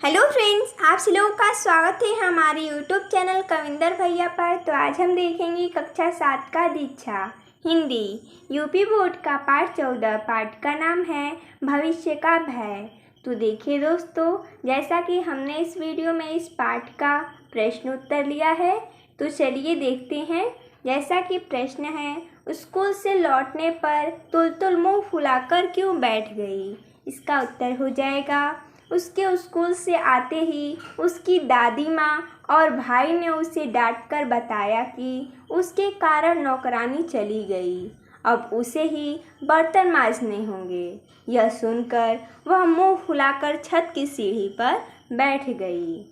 Hello friends, आप सब लोगों का स्वागत है हमारे यूट्यूब चैनल कविंदर भैया पर। तो आज हम देखेंगे कक्षा 7 का दीक्षा हिंदी यूपी बोर्ड का पाठ 14। पाठ का नाम है भविष्य का भय। तो देखिए दोस्तों, जैसा कि हमने इस वीडियो में इस पाठ का प्रश्न उत्तर लिया है, तो चलिए देखते हैं। जैसा कि प्रश्न है, स्कूल से लौटने पर तुलतुल मुँह फुलाकर क्यों बैठ गई। इसका उत्तर हो जाएगा, उसके स्कूल से आते ही उसकी दादी माँ और भाई ने उसे डांटकर बताया कि उसके कारण नौकरानी चली गई, अब उसे ही बर्तन मांजने होंगे। यह सुनकर वह मुंह फुलाकर छत की सीढ़ी पर बैठ गई।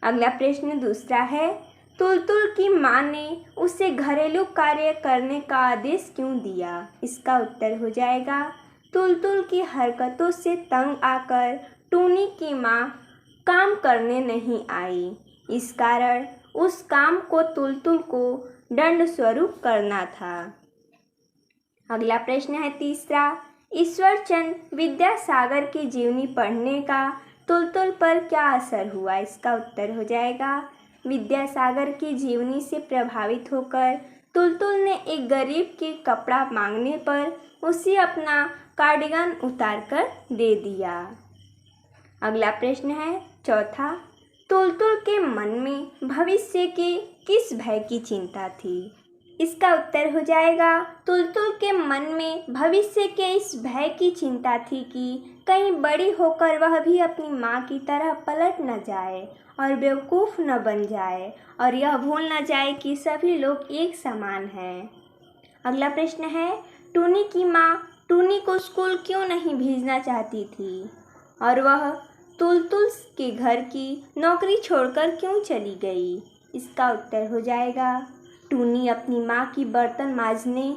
अगला प्रश्न दूसरा है, तुलतुल की माँ ने उसे घरेलू कार्य करने का आदेश क्यों दिया। इसका उत्तर हो जाएगा, तुलतुल की हरकतों से तंग आकर टूनी की माँ काम करने नहीं आई, इस कारण उस काम को तुलतुल को दंड स्वरूप करना था। अगला प्रश्न है तीसरा, ईश्वरचंद विद्यासागर की जीवनी पढ़ने का तुलतुल पर क्या असर हुआ। इसका उत्तर हो जाएगा, विद्यासागर की जीवनी से प्रभावित होकर तुलतुल ने एक गरीब के कपड़ा मांगने पर उसे अपना कार्डिगन उतार कर दे दिया। अगला प्रश्न है चौथा, तुलतुल के मन में भविष्य के किस भय की चिंता थी। इसका उत्तर हो जाएगा, तुलतुल के मन में भविष्य के इस भय की चिंता थी कि कहीं बड़ी होकर वह भी अपनी माँ की तरह पलट न जाए और बेवकूफ़ न बन जाए और यह भूल न जाए कि सभी लोग एक समान हैं। अगला प्रश्न है, टूनी की माँ टूनी को स्कूल क्यों नहीं भेजना चाहती थी और वह तुलतुल के घर की नौकरी छोड़कर क्यों चली गई। इसका उत्तर हो जाएगा, टूनी अपनी माँ की बर्तन मांजने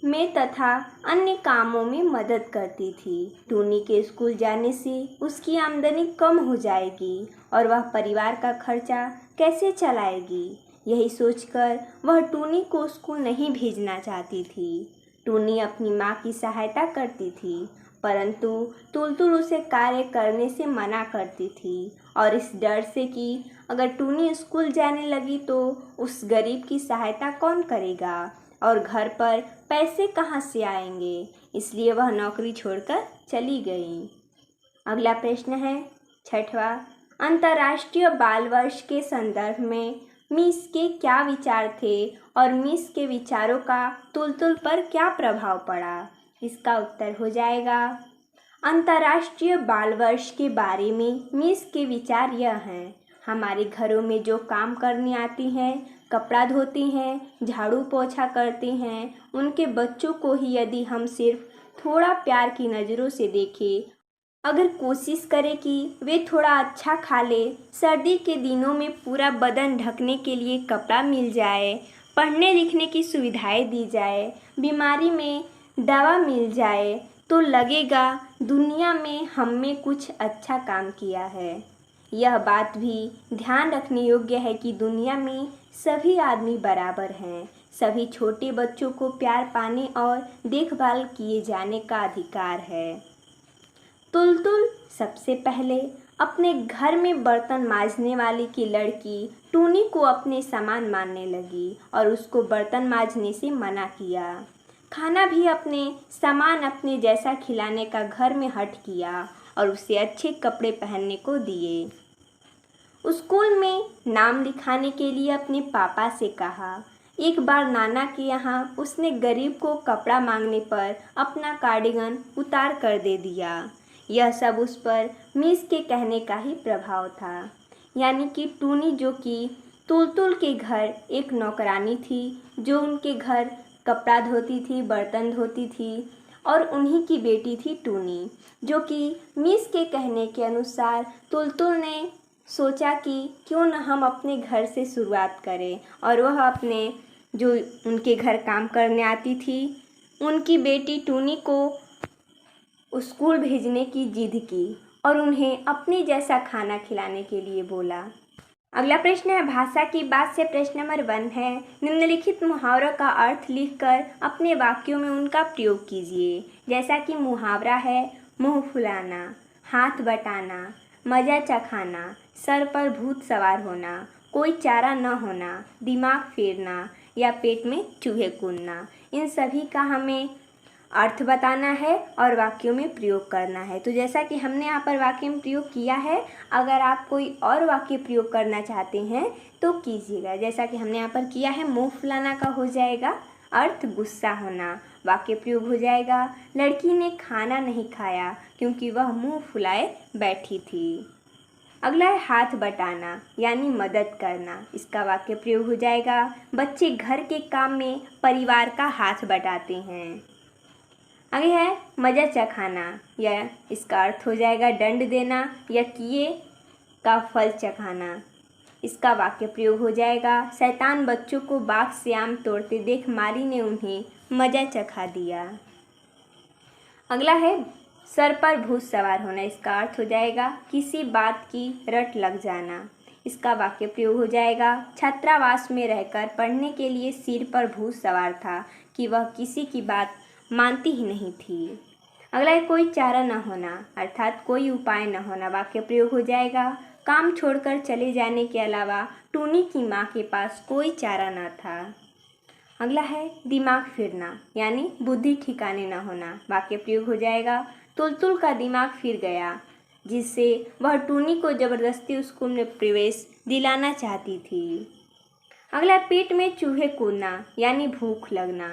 में तथा अन्य कामों में मदद करती थी। टूनी के स्कूल जाने से उसकी आमदनी कम हो जाएगी और वह परिवार का खर्चा कैसे चलाएगी। यही सोचकर वह टूनी को स्कूल नहीं भेजना चाहती थी। टूनी अपनी माँ की सहायता करती थी, परंतु तुलतुल उसे कार्य करने से मना करती थी और इस डर से कि अगर टूनी स्कूल जाने लगी तो उस गरीब की सहायता कौन करेगा और घर पर पैसे कहाँ से आएंगे, इसलिए वह नौकरी छोड़कर चली गई। अगला प्रश्न है छठवा, अंतर्राष्ट्रीय बाल वर्ष के संदर्भ में मिस के क्या विचार थे और मिस के विचारों का तुलतुल पर क्या प्रभाव पड़ा। इसका उत्तर हो जाएगा, अंतर्राष्ट्रीय बाल वर्ष के बारे में मिस के विचार यह हैं, हमारे घरों में जो काम करने आती हैं, कपड़ा धोती हैं, झाड़ू पोछा करती हैं, उनके बच्चों को ही यदि हम सिर्फ थोड़ा प्यार की नज़रों से देखें, अगर कोशिश करें कि वे थोड़ा अच्छा खा ले, सर्दी के दिनों में पूरा बदन ढकने के लिए कपड़ा मिल जाए, पढ़ने लिखने की सुविधाएं दी जाए, बीमारी में दवा मिल जाए, तो लगेगा दुनिया में हमने कुछ अच्छा काम किया है। यह बात भी ध्यान रखने योग्य है कि दुनिया में सभी आदमी बराबर हैं, सभी छोटे बच्चों को प्यार पाने और देखभाल किए जाने का अधिकार है। तुलतुल सबसे पहले अपने घर में बर्तन मांजने वाली की लड़की टूनी को अपने समान मानने लगी और उसको बर्तन मांजने से मना किया। खाना भी अपने सामान अपने जैसा खिलाने का घर में हट किया और उसे अच्छे कपड़े पहनने को दिए। स्कूल में नाम लिखाने के लिए अपने पापा से कहा। एक बार नाना के यहाँ उसने गरीब को कपड़ा मांगने पर अपना कार्डिगन उतार कर दे दिया। यह सब उस पर मिस के कहने का ही प्रभाव था, यानी कि टूनी जो कि तुलतुल के घर एक नौकरानी थी, जो उनके घर कपड़ा धोती थी, बर्तन धोती थी, और उन्हीं की बेटी थी टूनी, जो कि मिस के कहने के अनुसार तुलतुल ने सोचा कि क्यों न हम अपने घर से शुरुआत करें, और वह अपने जो उनके घर काम करने आती थी उनकी बेटी टूनी को स्कूल भेजने की जिद की और उन्हें अपने जैसा खाना खिलाने के लिए बोला। अगला प्रश्न है, भाषा की बात से प्रश्न नंबर 1 है, निम्नलिखित मुहावरों का अर्थ लिखकर अपने वाक्यों में उनका प्रयोग कीजिए। जैसा कि मुहावरा है, मुंह फुलाना, हाथ बटाना, मजा चखाना, सर पर भूत सवार होना, कोई चारा न होना, दिमाग फेरना या पेट में चूहे कूदना। इन सभी का हमें अर्थ बताना है और वाक्यों में प्रयोग करना है। तो जैसा कि हमने यहाँ पर वाक्य में प्रयोग किया है, अगर आप कोई और वाक्य प्रयोग करना चाहते हैं तो कीजिएगा। जैसा कि हमने यहाँ पर किया है, मुँह फुलाना का हो जाएगा अर्थ गुस्सा होना। वाक्य प्रयोग हो जाएगा, लड़की ने खाना नहीं खाया क्योंकि वह मुँह फुलाए बैठी थी। अगला है हाथ बटाना यानी मदद करना। इसका वाक्य प्रयोग हो जाएगा, बच्चे घर के काम में परिवार का हाथ बटाते हैं। आगे है मजा चखाना, या इसका अर्थ हो जाएगा दंड देना या किए का फल चखाना। इसका वाक्य प्रयोग हो जाएगा, शैतान बच्चों को बाग से आम तोड़ते देख माली ने उन्हें मजा चखा दिया। अगला है सर पर भूत सवार होना। इसका अर्थ हो जाएगा किसी बात की रट लग जाना। इसका वाक्य प्रयोग हो जाएगा, छात्रावास में रहकर पढ़ने के लिए सिर पर भूत सवार था कि वह किसी की बात मानती ही नहीं थी। अगला है कोई चारा न होना, अर्थात कोई उपाय न होना। वाक्य प्रयोग हो जाएगा, काम छोड़कर चले जाने के अलावा टूनी की माँ के पास कोई चारा न था। अगला है दिमाग फिरना यानी बुद्धि ठिकाने न होना। वाक्य प्रयोग हो जाएगा, तुलतुल का दिमाग फिर गया जिससे वह टूनी को जबरदस्ती स्कूल में प्रवेश दिलाना चाहती थी। अगला पेट में चूहे कूदना यानी भूख लगना।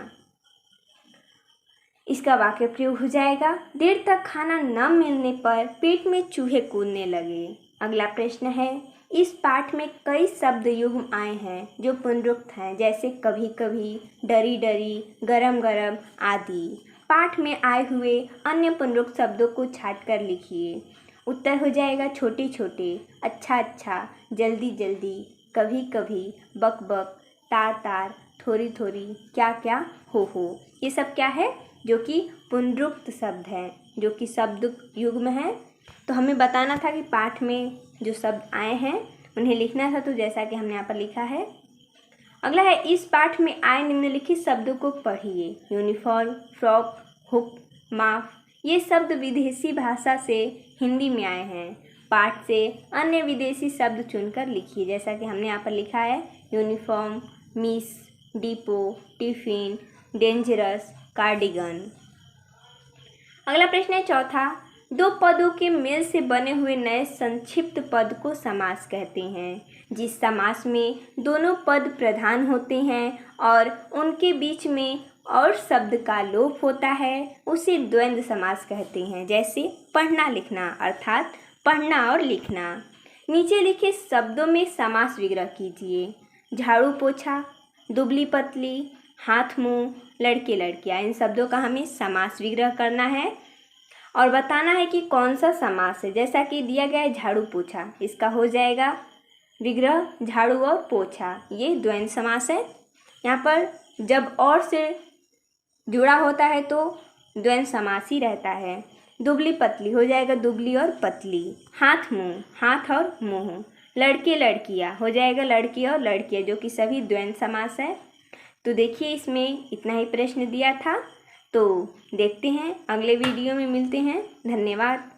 इसका वाक्य प्रयोग हो जाएगा, देर तक खाना न मिलने पर पेट में चूहे कूदने लगे। अगला प्रश्न है, इस पाठ में कई शब्द युग्म आए हैं जो पुनरुक्त हैं, जैसे कभी कभी, डरी डरी, गरम गरम आदि। पाठ में आए हुए अन्य पुनरुक्त शब्दों को छाट कर लिखिए। उत्तर हो जाएगा छोटे छोटे, अच्छा अच्छा, जल्दी जल्दी, कभी कभी, बक बक, तार तार, थोड़ी थोड़ी, क्या क्या, हो। ये सब क्या है? जो कि पुनरुक्त शब्द हैं, जो कि शब्द युग्म हैं। तो हमें बताना था कि पाठ में जो शब्द आए हैं उन्हें लिखना था, तो जैसा कि हमने यहाँ पर लिखा है। अगला है, इस पाठ में आए निम्नलिखित शब्दों को पढ़िए। यूनिफॉर्म, फ्रॉक, हुक, माफ, ये शब्द विदेशी भाषा से हिंदी में आए हैं। पाठ से अन्य विदेशी शब्द चुनकर लिखिए। जैसा कि हमने यहाँ पर लिखा है, uniform, miss, depot, tiffin, dangerous, cardigan. अगला प्रश्न है चौथा, दो पदों के मेल से बने हुए नए संक्षिप्त पद को समास कहते हैं। जिस समास में दोनों पद प्रधान होते हैं और उनके बीच में और शब्द का लोप होता है उसे द्वंद्व समास कहते हैं। जैसे पढ़ना लिखना, अर्थात पढ़ना और लिखना। नीचे लिखे शब्दों में समास विग्रह कीजिए। झाड़ू पोछा, दुबली पतली, हाथ मुंह, लड़के लड़कियां, इन शब्दों का हमें समास विग्रह करना है और बताना है कि कौन सा समास है। जैसा कि दिया गया है झाड़ू पोछा, इसका हो जाएगा विग्रह झाड़ू और पोछा, ये द्वंद्व समास है। यहाँ पर जब और से जुड़ा होता है तो द्वंद्व समास ही रहता है। दुबली पतली हो जाएगा दुबली और पतली। हाथ मुंह, हाथ और मुंह। लड़के लड़कियाँ हो जाएगा लड़की और लड़कियाँ, जो कि सभी द्वंद्व समास है। तो देखिए इसमें इतना ही प्रश्न दिया था, तो देखते हैं अगले वीडियो में मिलते हैं। धन्यवाद।